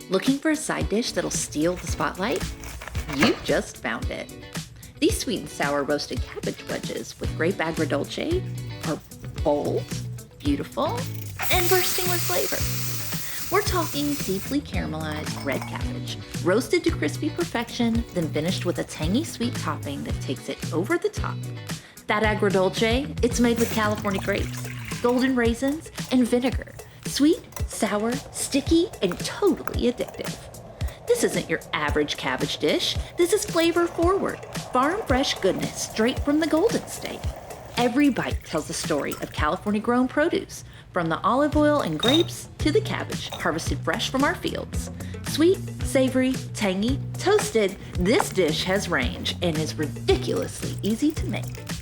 Looking for a side dish that'll steal the spotlight? You just found it. These sweet and sour roasted cabbage wedges with grape agrodolce are bold, beautiful, and bursting with flavor. We're talking deeply caramelized red cabbage, roasted to crispy perfection, then finished with a tangy sweet topping that takes it over the top. That agrodolce, it's made with California grapes, golden raisins, and vinegar. Sweet, sour, sticky, and totally addictive. This isn't your average cabbage dish. This is flavor-forward, farm-fresh goodness straight from the Golden State. Every bite tells the story of California-grown produce, from the olive oil and grapes to the cabbage harvested fresh from our fields. Sweet, savory, tangy, toasted, this dish has range and is ridiculously easy to make.